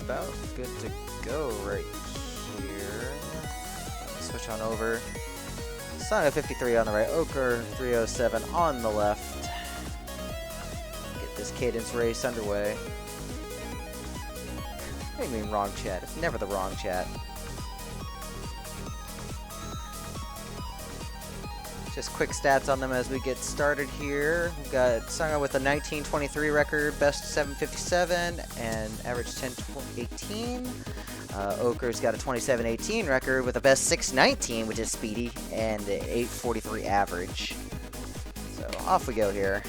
about good to go right here. Switch on over. Saga53 on the right, Ocre307 on the left. Get this Cadence race underway. What do you mean wrong chat? It's never the wrong chat. Just quick stats on them as we get started here. We've got Saga with a 1923 record, best 757, and average 1018. Ocre's got a 2718 record with a best 619, which is speedy, and an 843 average. So off we go here.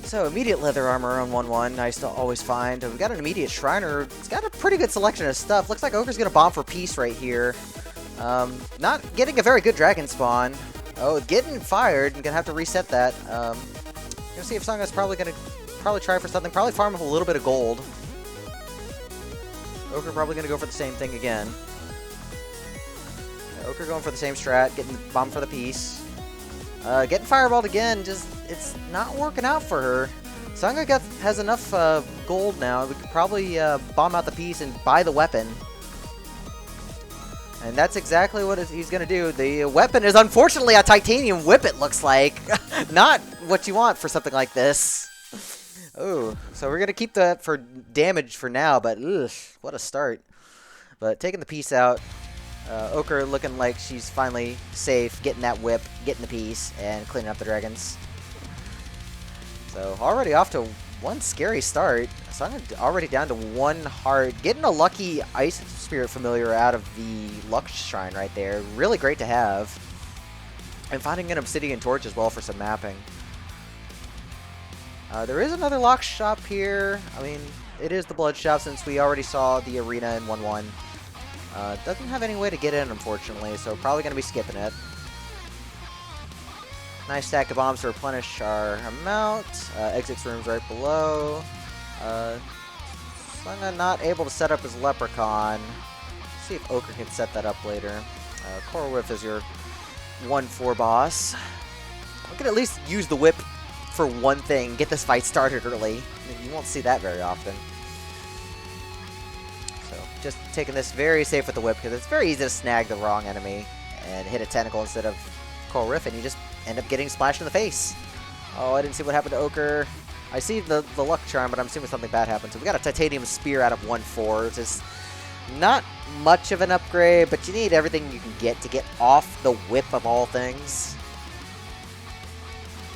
So immediate leather armor on 1-1, nice to always find. We've got an immediate Shriner. It's got a pretty good selection of stuff. Looks like Ocre's going to bomb for peace right here. Not getting a very good dragon spawn. Oh, getting fired. I'm gonna have to reset that. Gonna see if Sanga's probably gonna try for something. Probably farm up a little bit of gold. Ocre probably gonna go for the same thing again. Yeah, Ocre going for the same strat, getting the bomb for the piece. Getting fireballed again. Just it's not working out for her. Sanga has enough gold now. We could probably bomb out the piece and buy the weapon. And that's exactly what he's going to do. The weapon is unfortunately a titanium whip, it looks like. Not what you want for something like this. Oh, so we're going to keep that for damage for now, but ugh, what a start. But taking the piece out, Ocre looking like she's finally safe, getting that whip, getting the piece, and cleaning up the dragons. So already off to one scary start. So I'm already down to 1 heart. Getting a lucky Ice Spirit Familiar out of the Luck Shrine right there. Really great to have. And finding an Obsidian Torch as well for some mapping. There is another lock shop here. I mean, it is the Blood Shop since we already saw the arena in 1-1. Doesn't have any way to get in, unfortunately, so probably going to be skipping it. Nice stack of bombs to replenish our amount. Exit rooms right below. Sanga not able to set up his Leprechaun. Let's see if Ocre can set that up later. Core Whiff is your 1-4 boss. We can at least use the whip for one thing, get this fight started early. You won't see that very often. So just taking this very safe with the whip because it's very easy to snag the wrong enemy and hit a tentacle instead of Core Whiff, and you just end up getting splashed in the face. Oh, I didn't see what happened to Ocre. I see the luck charm, but I'm assuming something bad happened. So we got a titanium spear out of 1-4, which is not much of an upgrade, but you need everything you can get to get off the whip of all things.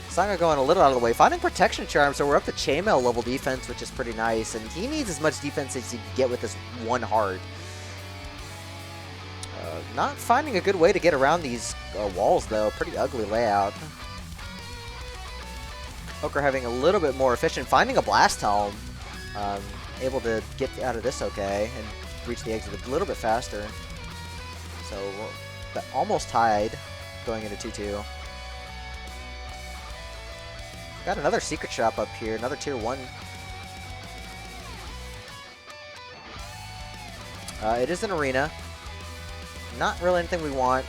Sanga going a little out of the way, finding protection charm, so we're up to chainmail level defense, which is pretty nice, and he needs as much defense as he can get with this 1 heart. Not finding a good way to get around these walls, though. Pretty ugly layout. Ocre having a little bit more efficient, finding a blast helm. Able to get out of this okay and reach the exit a little bit faster. So almost tied going into 2-2. Got another secret shop up here, another tier 1. It is an arena. Not really anything we want.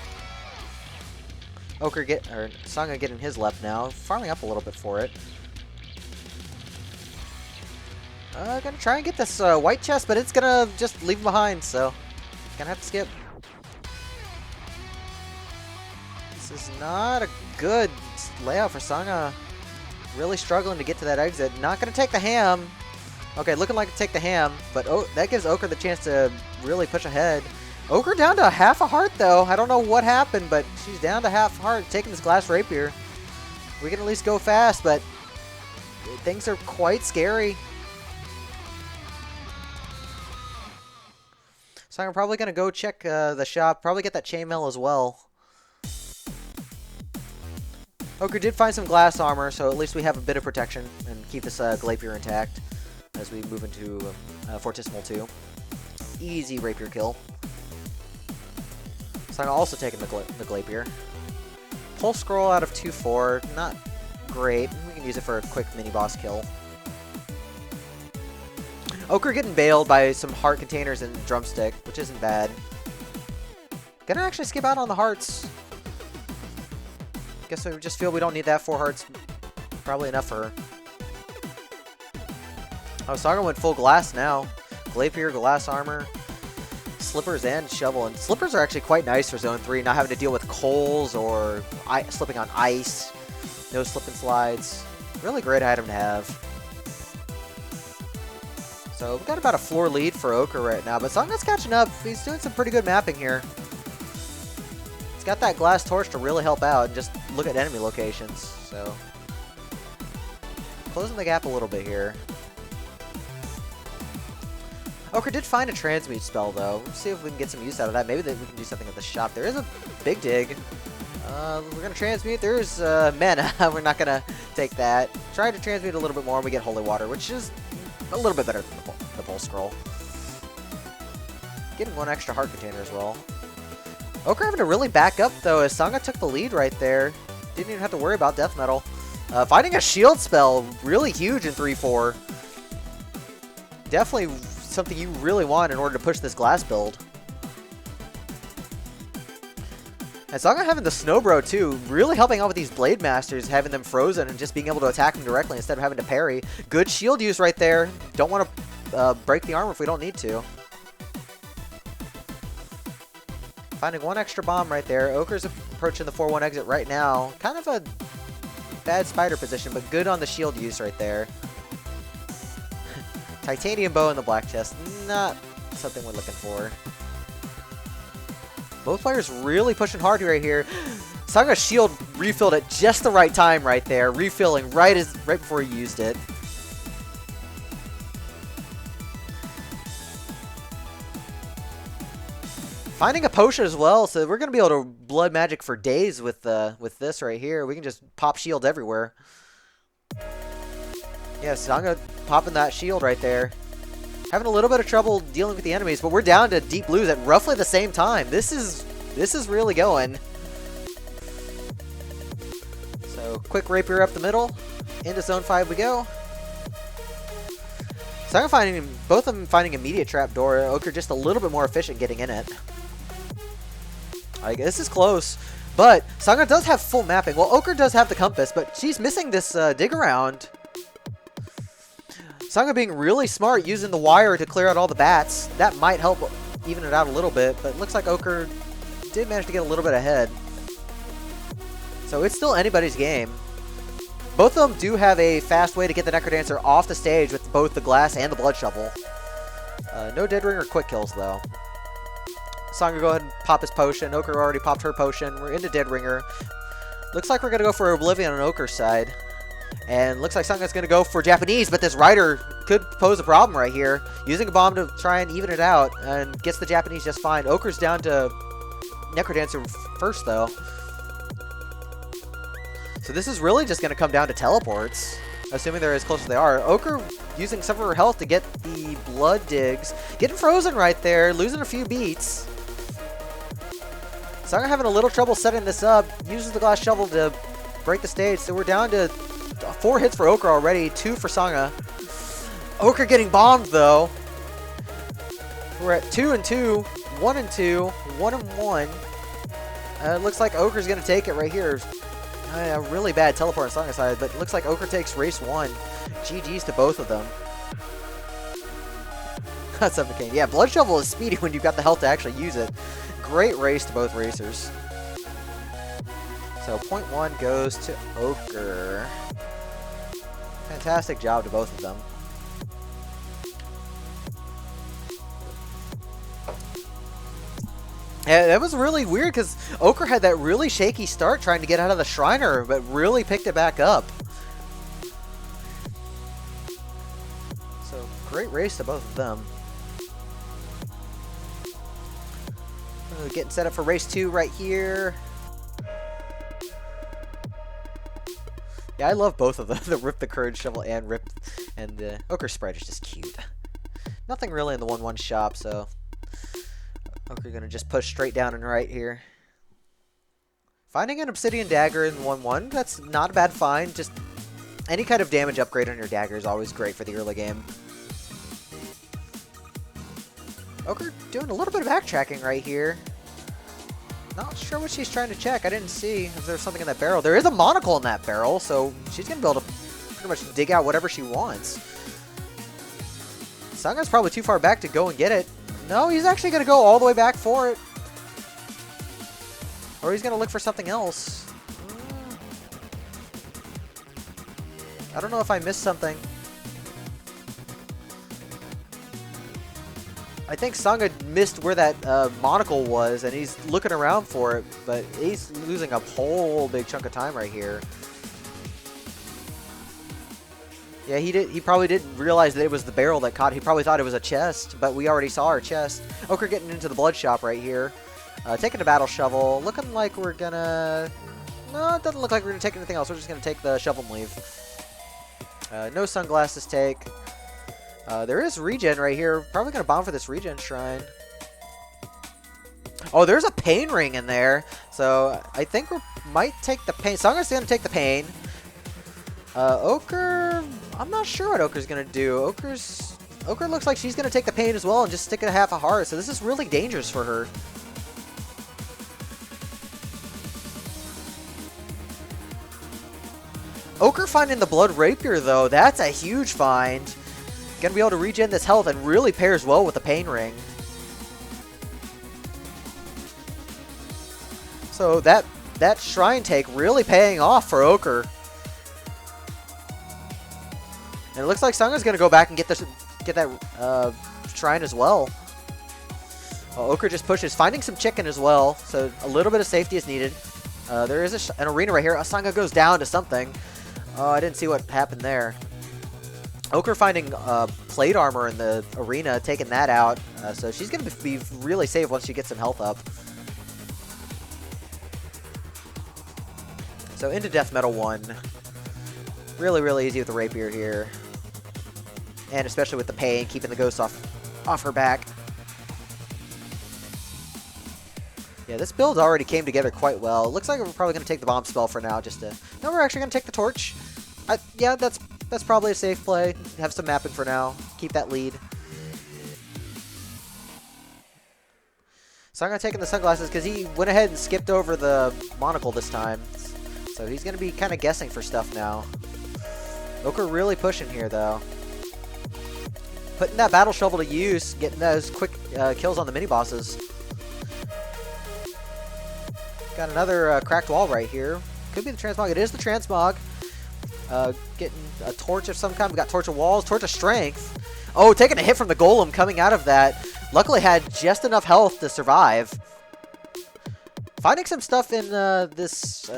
Sanga getting his left now, farming up a little bit for it. Gonna try and get this white chest, but it's gonna just leave him behind, so gonna have to skip. This is not a good layout for Sanga. Really struggling to get to that exit. Not gonna take the ham. Okay, looking like to take the ham, but that gives Ocre the chance to really push ahead. Ocre down to half a heart, though. I don't know what happened, but she's down to half a heart, taking this glass rapier. We can at least go fast, but things are quite scary. So I'm probably going to go check the shop, probably get that chainmail as well. Ocre did find some glass armor, so at least we have a bit of protection and keep this Glapier intact as we move into Fortissimo 2. Easy rapier kill. So I'm also taking the Glapier. Pulse Scroll out of 2-4, not great. We can use it for a quick mini-boss kill. Ocre getting bailed by some heart containers and drumstick, which isn't bad. Gonna actually skip out on the hearts. Guess we just feel we don't need that. 4 hearts, probably enough for her. Oh, Saga went full glass now. Glapier, glass armor, slippers, and shovel. And slippers are actually quite nice for Zone 3, not having to deal with coals or slipping on ice. No slip and slides. Really great item to have. So we've got about a floor lead for Ocre right now, but Sanga's catching up. He's doing some pretty good mapping here. He's got that glass torch to really help out and just look at enemy locations. So closing the gap a little bit here. Ocre did find a transmute spell though. Let's see if we can get some use out of that. Maybe we can do something at the shop. There is a big dig. We're going to transmute. There's mana. We're not going to take that. Try to transmute a little bit more and we get holy water, which is a little bit better than the bowl scroll. Getting one extra heart container as well. Ocre having to really back up though as Sanga took the lead right there. Didn't even have to worry about death metal. Finding a shield spell, really huge in 3-4. Definitely something you really want in order to push this glass build. And Saga having the Snowbro too, really helping out with these Blade Masters, having them frozen and just being able to attack them directly instead of having to parry. Good shield use right there. Don't want to break the armor if we don't need to. Finding one extra bomb right there. Ocre's approaching the 4-1 exit right now. Kind of a bad spider position, but good on the shield use right there. Titanium bow in the black chest, not something we're looking for. Both players really pushing hard right here. Sanga's shield refilled at just the right time right there, refilling right before he used it. Finding a potion as well, so we're gonna be able to blood magic for days with this right here. We can just pop shield everywhere. Yeah, Sanga popping that shield right there. Having a little bit of trouble dealing with the enemies, but we're down to deep blues at roughly the same time. This is really going. So quick rapier up the middle, into zone 5 we go. Sanga finding both of them finding immediate trapdoor. Ocre just a little bit more efficient getting in it. Like, this is close, but Sanga does have full mapping. Well, Ocre does have the compass, but she's missing this dig around. Sanga being really smart using the wire to clear out all the bats. That might help even it out a little bit, but it looks like Ocre did manage to get a little bit ahead. So it's still anybody's game. Both of them do have a fast way to get the Necrodancer off the stage with both the glass and the blood shovel. No dead ring or quick kills though. Sanga go ahead and pop his potion. Ocre already popped her potion. We're into dead ringer. Looks like we're going to go for Oblivion on Ocre's side. And looks like Sanga's going to go for Japanese, but this Rider could pose a problem right here. Using a bomb to try and even it out, and gets the Japanese just fine. Ocre's down to Necrodancer first, though. So this is really just going to come down to teleports, assuming they're as close as they are. Ocre using some of her health to get the blood digs. Getting frozen right there, losing a few beats. Sanga having a little trouble setting this up. Uses the glass shovel to break the stage, so we're down to 4 hits for Ocre already, 2 for Sanga. Ocre getting bombed though. We're at 2 and 2, 1 and 2, 1 and 1. It looks like Ocre's gonna take it right here. A really bad teleport on Sanga's side, but it looks like Ocre takes race 1. GG's to both of them. That's suffocating. Yeah, Blood Shovel is speedy when you've got the health to actually use it. Great race to both racers. So point 1 goes to Ocre. Fantastic job to both of them. Yeah, that was really weird because Ocre had that really shaky start trying to get out of the Shriner, but really picked it back up. So great race to both of them. Getting set up for race 2 right here. Yeah, I love both of them. The Rip the Courage Shovel and Rip, and the Ocre sprite is just cute. Nothing really in the 1-1 shop, so Ocre gonna just push straight down and right here. Finding an Obsidian Dagger in 1-1, that's not a bad find. Just any kind of damage upgrade on your dagger is always great for the early game. Ocre doing a little bit of backtracking right here. Not sure what she's trying to check. I didn't see if there's something in that barrel. There is a monocle in that barrel, so she's going to be able to pretty much dig out whatever she wants. Sanga's probably too far back to go and get it. No, he's actually going to go all the way back for it. Or he's going to look for something else. I don't know if I missed something. I think Sanga missed where that monocle was, and he's looking around for it, but he's losing a whole big chunk of time right here. Yeah, he probably didn't realize that it was the barrel that caught. He probably thought it was a chest, but we already saw our chest. Ocre getting into the blood shop right here. Taking a battle shovel. Looking like we're gonna... No, it doesn't look like we're gonna take anything else. We're just gonna take the shovel and leave. No sunglasses take. There is regen right here. Probably gonna bomb for this regen shrine. Oh, there's a pain ring in there. So I think we might take the pain. Sanga's gonna take the pain. Ocre, I'm not sure what Ocre's gonna do. Ocre looks like she's gonna take the pain as well and just stick a half a heart. So this is really dangerous for her. Ocre finding the blood rapier though. That's a huge find. Gonna be able to regen this health and really pairs well with the pain ring. So that shrine take really paying off for Ocre. And it looks like Sanga's gonna go back and get that shrine as well. Ocre just pushes, finding some chicken as well. So a little bit of safety is needed. There is an arena right here. Sanga goes down to something. Oh, I didn't see what happened there. Ocre finding plate armor in the arena, taking that out. So she's going to be really safe once she gets some health up. So into Death Metal 1. Really, really easy with the rapier here. And especially with the pain, keeping the ghost off her back. Yeah, this build already came together quite well. It looks like we're probably going to take the bomb spell for now. No, we're actually going to take the torch. Yeah, that's probably a safe play. Have some mapping for now. Keep that lead. So I'm going to take in the sunglasses because he went ahead and skipped over the monocle this time. So he's going to be kind of guessing for stuff now. Ocre really pushing here, though. Putting that battle shovel to use, getting those quick kills on the mini-bosses. Got another cracked wall right here. Could be the transmog. It is the transmog. Getting a torch of some kind. We got torch of walls, torch of strength. Oh, taking a hit from the golem coming out of that. Luckily had just enough health to survive. Finding some stuff in this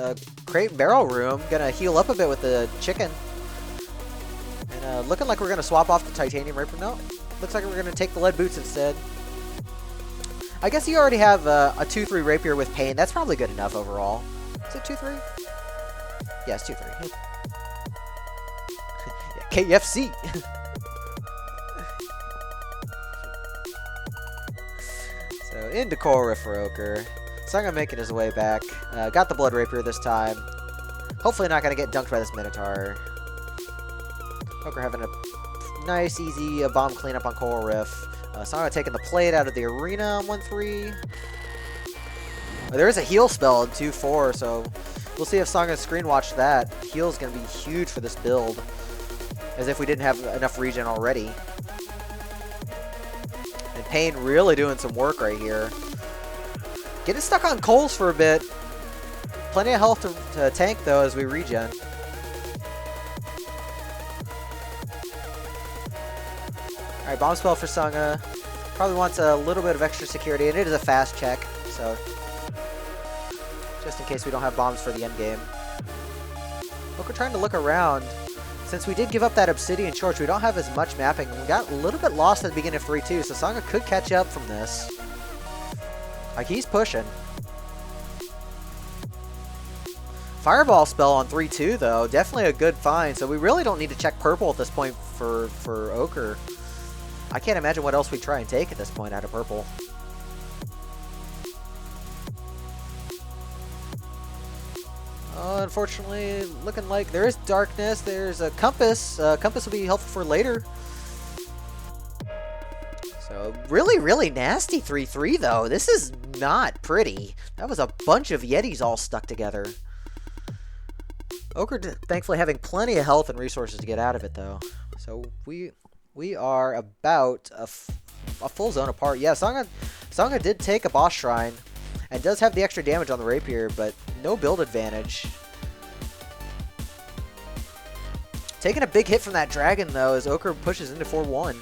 crate and barrel room. Gonna heal up a bit with the chicken. And looking like we're gonna swap off the titanium rapier. No, looks like we're gonna take the lead boots instead. I guess you already have a 2-3 rapier with pain. That's probably good enough overall. Is it 2-3? Yeah, it's 2-3. Yeah, KFC. So into Korra for Ocre. Sanga making his way back. Got the blood rapier this time. Hopefully not going to get dunked by this Minotaur. Ocre having a nice, easy bomb cleanup on Coral Riff. Sanga taking the plate out of the arena on 1-3. There is a heal spell in 2-4, so we'll see if Sanga screen watched that. Heal is going to be huge for this build, as if we didn't have enough regen already. And Pain really doing some work right here. Getting stuck on coals for a bit. Plenty of health to tank, though, as we regen. Alright, bomb spell for Sanga. Probably wants a little bit of extra security, and it is a fast check, so just in case we don't have bombs for the end game. Look, we're trying to look around. Since we did give up that obsidian torch, we don't have as much mapping. We got a little bit lost at the beginning of 3-2, so Sanga could catch up from this. Like, he's pushing. Fireball spell on 3-2, though. Definitely a good find, so we really don't need to check purple at this point for Ocre. I can't imagine what else we'd try and take at this point out of purple. Unfortunately, looking like there is darkness. There's a compass. Compass will be helpful for later. So really, really nasty 3-3, though. This is not pretty. That was a bunch of Yetis all stuck together. Ocre, thankfully, having plenty of health and resources to get out of it, though. So we We are about a full zone apart. Yeah, Sangha did take a boss shrine and does have the extra damage on the rapier, but no build advantage. Taking a big hit from that dragon, though, as Ocre pushes into 4-1.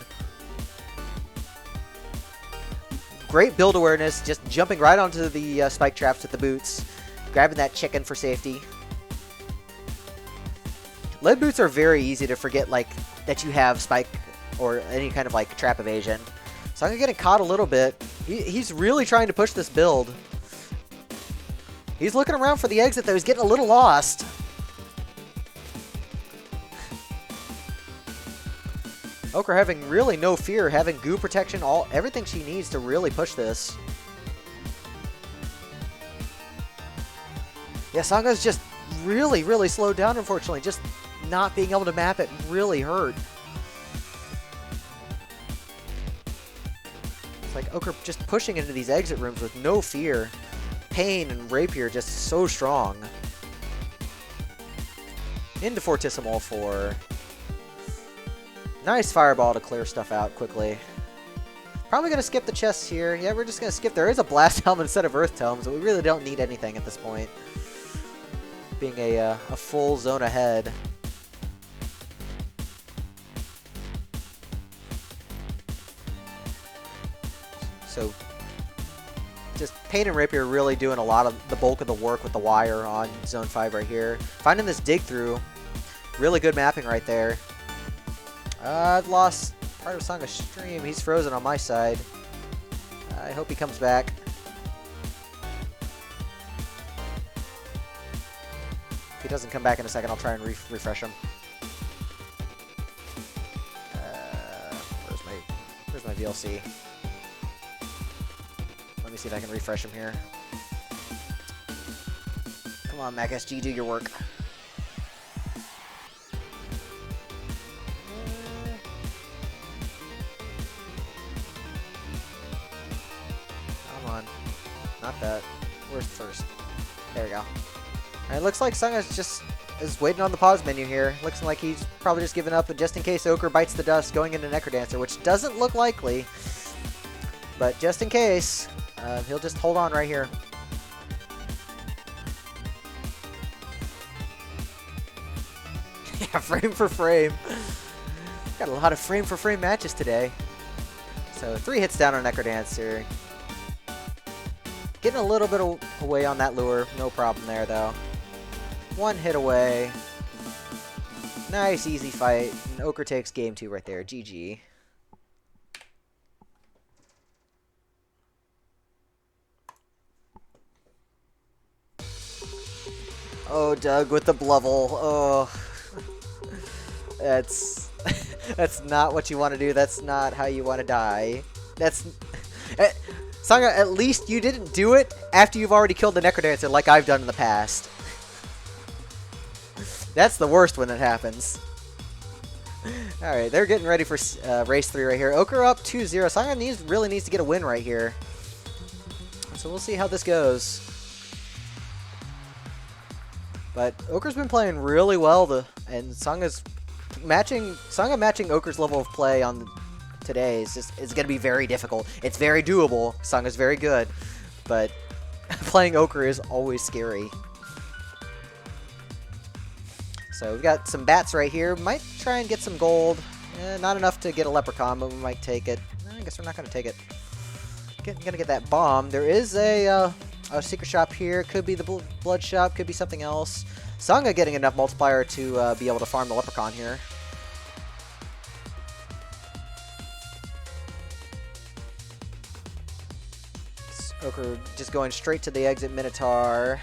Great build awareness, just jumping right onto the spike traps with the boots. Grabbing that chicken for safety. Lead boots are very easy to forget, like, that you have spike or any kind of, like, trap evasion. So I'm getting caught a little bit. He's really trying to push this build. He's looking around for the exit, though. He's getting a little lost. Ocre having really no fear, having goo protection, everything she needs to really push this. Yeah, Sangha's just really, really slowed down, unfortunately. Just not being able to map it really hurt. It's like Ocre just pushing into these exit rooms with no fear. Pain and rapier just so strong. Into Fortissimo for... Nice fireball to clear stuff out quickly. Probably going to skip the chests here. Yeah, we're just going to skip. There is a blast helmet instead of earth tomes, so we really don't need anything at this point. Being a full zone ahead. So, just Pain and Rapier really doing a lot of the bulk of the work with the wire on Zone 5 right here. Finding this dig through. Really good mapping right there. I've lost part of Sangha's stream. He's frozen on my side. I hope he comes back. If he doesn't come back in a second, I'll try and refresh him. Where's my VLC? Let me see if I can refresh him here. Come on, MacSG, do your work. Not that. Where's first? There we go. Alright, looks like Sangha is waiting on the pause menu here. Looks like he's probably just given up, but just in case Ocre bites the dust, going into Necrodancer, which doesn't look likely. But just in case, he'll just hold on right here. Yeah, frame for frame. Got a lot of frame for frame matches today. So 3 hits down on Necrodancer. Getting a little bit away on that lure. No problem there, though. 1 hit away. Nice, easy fight. And Ocre takes game 2 right there. GG. Oh, Doug with the Bluvel. Oh. That's... that's not what you want to do. That's not how you want to die. That's... Sangha, at least you didn't do it after you've already killed the Necrodancer like I've done in the past. That's the worst when it happens. Alright, they're getting ready for race 3 right here. Ocre up 2-0. Sangha really needs to get a win right here. So we'll see how this goes. But Ocre's been playing really well, and Sangha matching Ocre's level of play on today is going to be very difficult. It's very doable. Sangha's very good, but playing Ocre is always scary. So we've got some bats right here. Might try and get some gold. Not enough to get a leprechaun, but we might take it. I guess we're not going to take it. Gonna get that bomb. There is a secret shop here. Could be the blood shop. Could be something else. Sangha getting enough multiplier to be able to farm the leprechaun here. Ocre just going straight to the exit Minotaur.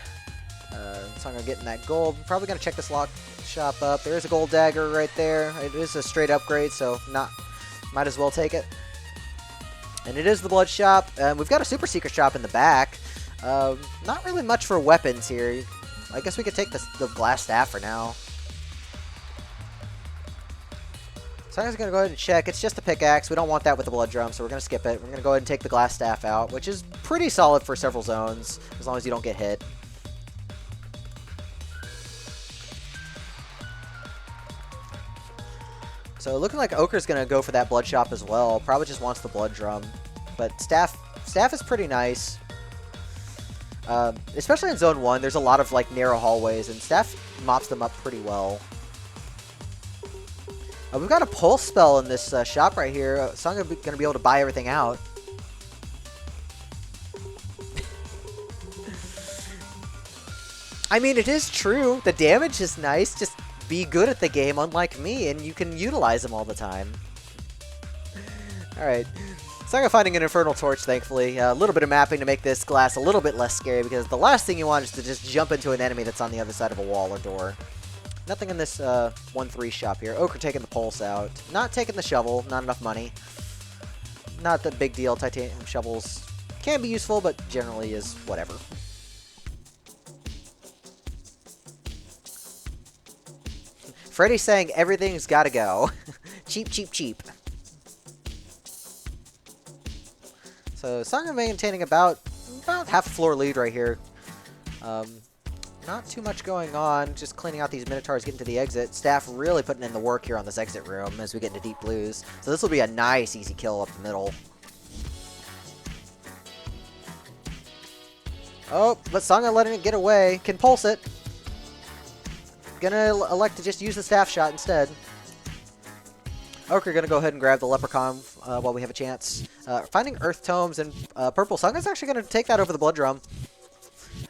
Sangha getting that gold. Probably going to check this lock shop up. There is a gold dagger right there. It is a straight upgrade, so might as well take it. And it is the blood shop. We've got a super secret shop in the back. Not really much for weapons here. I guess we could take the glass staff for now. Sangha's going to go ahead and check. It's just a pickaxe. We don't want that with the blood drum, so we're going to skip it. We're going to go ahead and take the glass staff out, which is pretty solid for several zones, as long as you don't get hit. So looking like Ocre's going to go for that blood shop as well. Probably just wants the blood drum. But staff is pretty nice. Especially in Zone 1, there's a lot of like narrow hallways, and staff mops them up pretty well. We've got a pulse spell in this shop right here, so I'm going to be able to buy everything out. I mean, it is true. The damage is nice. Just be good at the game, unlike me, and you can utilize them all the time. Alright. So I'm finding an Infernal Torch, thankfully. A little bit of mapping to make this glass a little bit less scary, because the last thing you want is to just jump into an enemy that's on the other side of a wall or door. Nothing in this 1-3 shop here. Ocre taking the pulse out. Not taking the shovel. Not enough money. Not the big deal. Titanium shovels can be useful, but generally is whatever. Freddy's saying everything's gotta go. Cheap, cheap, cheap. So Sangha maintaining about half a floor lead right here. Not too much going on. Just cleaning out these Minotaurs, getting to the exit. Staff really putting in the work here on this exit room as we get into deep blues. So this will be a nice, easy kill up the middle. Oh, but Sangha letting it get away. Can pulse it. Gonna elect to just use the staff shot instead. Ocre gonna go ahead and grab the Leprechaun while we have a chance. Finding Earth Tomes and Purple. Sanga's actually gonna take that over the Blood Drum.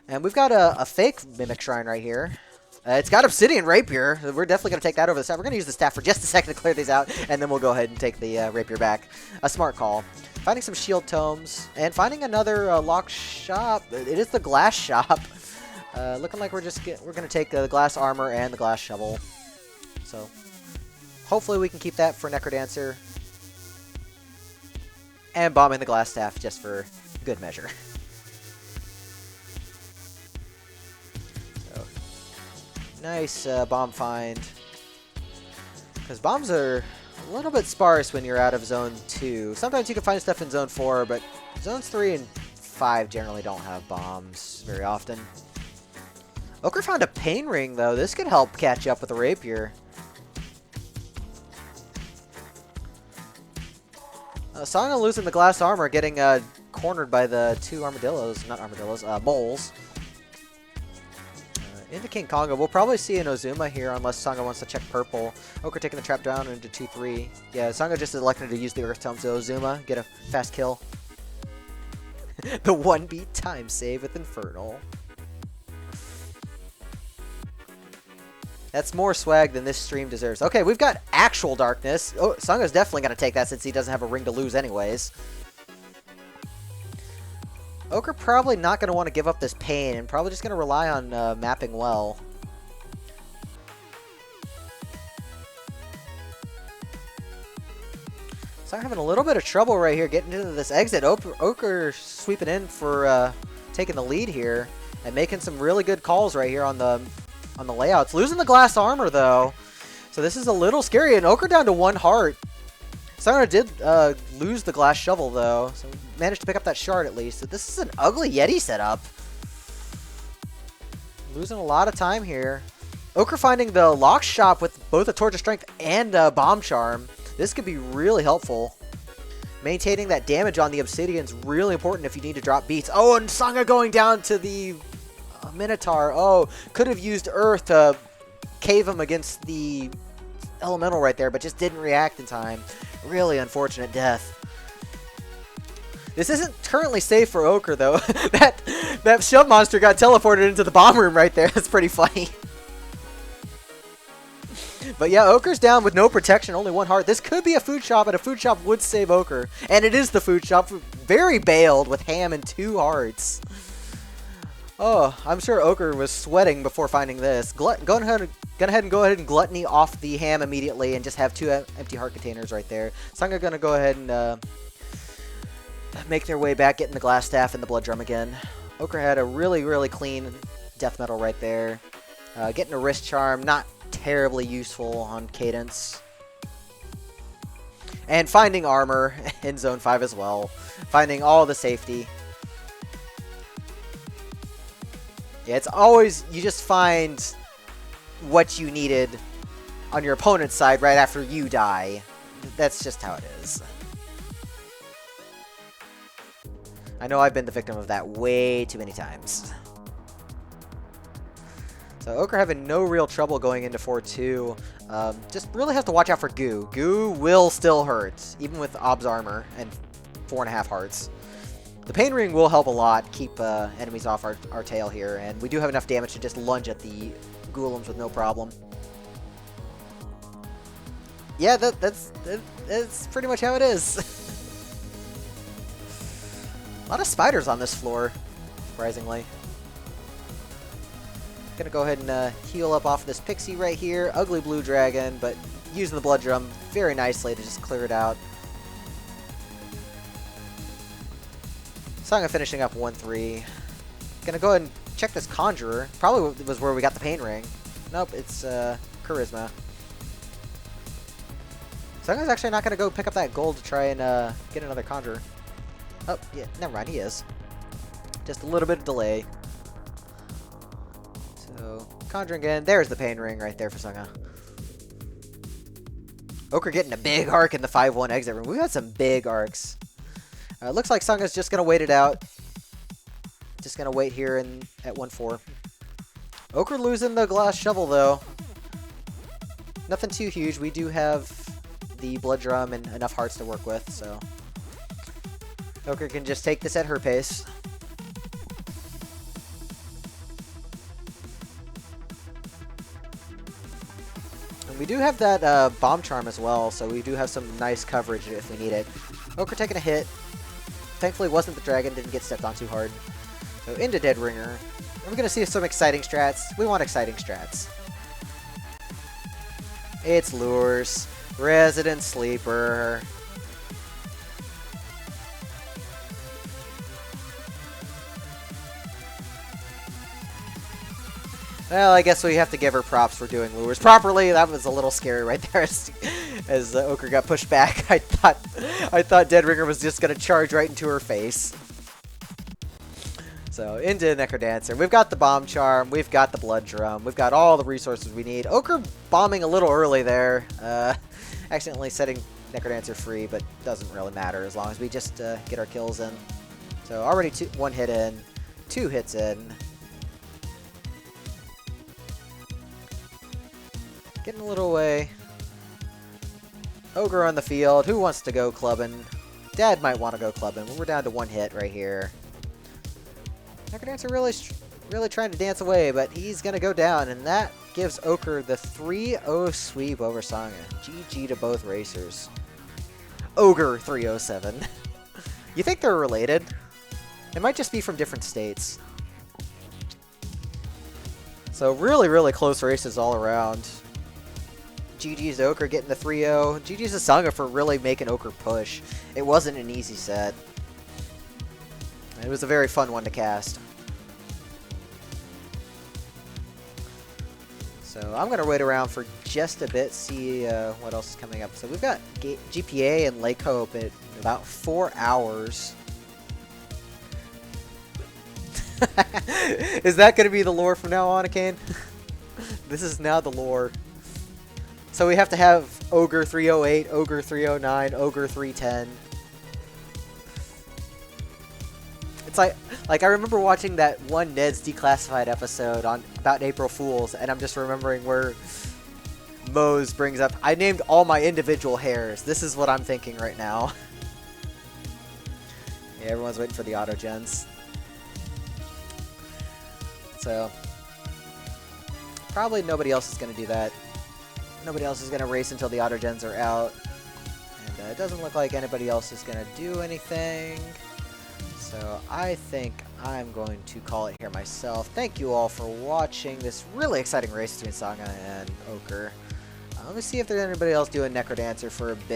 And we've got a fake Mimic Shrine right here. It's got Obsidian Rapier. We're definitely gonna take that over the staff. We're gonna use the staff for just a second to clear these out, and then we'll go ahead and take the Rapier back. A smart call. Finding some Shield Tomes, and finding another locked shop. It is the Glass Shop. Looking like we're gonna take the glass armor and the glass shovel. So hopefully we can keep that for Necrodancer. And bombing the glass staff just for good measure. So, nice bomb find. Because bombs are a little bit sparse when you're out of Zone 2. Sometimes you can find stuff in Zone 4, but Zones 3 and 5 generally don't have bombs very often. Ocre found a Pain Ring, though. This could help catch up with the Rapier. Sangha losing the glass armor, getting cornered by the two armadillos. Not armadillos, moles. Into King Konga. We'll probably see an Ozuma here unless Sangha wants to check purple. Ocre taking the trap down into 2-3. Yeah, Sangha just elected to use the Earth Tome to Ozuma. Get a fast kill. The 1-beat time save with Infernal. That's more swag than this stream deserves. Okay, we've got actual darkness. Oh, Sangha's definitely going to take that since he doesn't have a ring to lose anyways. Ocre probably not going to want to give up this pain and probably just going to rely on mapping well. So I'm having a little bit of trouble right here getting into this exit. Ocre sweeping in for taking the lead here and making some really good calls right here on the layouts. Losing the glass armor, though. So this is a little scary. And Ocre down to 1 heart. Sangha did lose the glass shovel, though. So managed to pick up that shard, at least. So this is an ugly Yeti setup. Losing a lot of time here. Ocre finding the lock shop with both a Torch of Strength and a Bomb Charm. This could be really helpful. Maintaining that damage on the Obsidian is really important if you need to drop beats. Oh, and Sangha going down to the Minotaur. Oh, could have used Earth to cave him against the Elemental right there, but just didn't react in time. Really unfortunate death. This isn't currently safe for Ocre, though. that shove monster got teleported into the bomb room right there. That's pretty funny. But yeah, Ocre's down with no protection, only 1 heart. This could be a food shop, and a food shop would save Ocre. And it is the food shop. Very bailed with ham and 2 hearts. Oh, I'm sure Ocre was sweating before finding this. Go ahead and gluttony off the ham immediately and just have 2 empty heart containers right there. Sangha gonna go ahead and make their way back, getting the glass staff and the blood drum again. Ocre had a really, really clean death metal right there. Getting a wrist charm, not terribly useful on Cadence. And finding armor in Zone 5 as well. Finding all the safety. Yeah, it's always, you just find what you needed on your opponent's side right after you die. That's just how it is. I know I've been the victim of that way too many times. So Ocre having no real trouble going into 4-2. Just really has to watch out for Goo. Goo will still hurt, even with Ob's armor and 4.5 hearts. The Pain Ring will help a lot, keep enemies off our tail here, and we do have enough damage to just lunge at the Golems with no problem. Yeah, that's pretty much how it is. A lot of spiders on this floor, surprisingly. Gonna go ahead and heal up off this Pixie right here. Ugly blue dragon, but using the blood drum very nicely to just clear it out. Sangha finishing up 1-3. Gonna go ahead and check this Conjurer. Probably was where we got the Pain Ring. Nope, it's Charisma. Sangha's actually not gonna go pick up that gold to try and get another Conjurer. Oh, yeah, never mind, he is. Just a little bit of delay. So, Conjuring again. There's the Pain Ring right there for Sangha. Ocre getting a big arc in the 5-1 exit room. We've had some big arcs. Looks like Sangha's just going to wait it out. Just going to wait here at 1-4. Ocre losing the glass shovel, though. Nothing too huge. We do have the blood drum and enough hearts to work with, so Ocre can just take this at her pace. And we do have that bomb charm as well, so we do have some nice coverage if we need it. Ocre taking a hit. Thankfully, it wasn't the dragon, didn't get stepped on too hard. So into Dead Ringer. We're going to see some exciting strats. We want exciting strats. It's Lures. Resident Sleeper. Well, I guess we have to give her props for doing Lures properly. That was a little scary right there as Ocre got pushed back. I thought Dead Ringer was just going to charge right into her face. So, into Necrodancer. We've got the Bomb Charm. We've got the Blood Drum. We've got all the resources we need. Ocre bombing a little early there. Accidentally setting Necrodancer free, but doesn't really matter as long as we just get our kills in. So, already 1 hit in. 2 hits in. Getting a little away. Ogre on the field. Who wants to go clubbing? Dad might want to go clubbing. We're down to 1 hit right here. Necrodancer really trying to dance away, but he's going to go down, and that gives Ocre the 3-0 sweep over Sangha. GG to both racers. Ocre307. You think they're related? It might just be from different states. So really close races all around. GG's Ocre getting the 3-0. GG's to Sangha for really making Ocre push. It wasn't an easy set. It was a very fun one to cast. So I'm going to wait around for just a bit, see what else is coming up. So we've got GPA and Lake Hope in about 4 hours. Is that going to be the lore from now on, Akane? This is now the lore. So we have to have Ogre 308, Ogre 309, Ogre 310. It's like I remember watching that one Ned's Declassified episode about April Fools, and I'm just remembering where Mose brings up, I named all my individual hairs. This is what I'm thinking right now. Yeah, everyone's waiting for the auto gens. So probably nobody else is going to do that. Nobody else is going to race until the auto gens are out. And it doesn't look like anybody else is going to do anything. So I think I'm going to call it here myself. Thank you all for watching this really exciting race between Sangha and Ocre. Let me see if there's anybody else doing Necrodancer for a bit.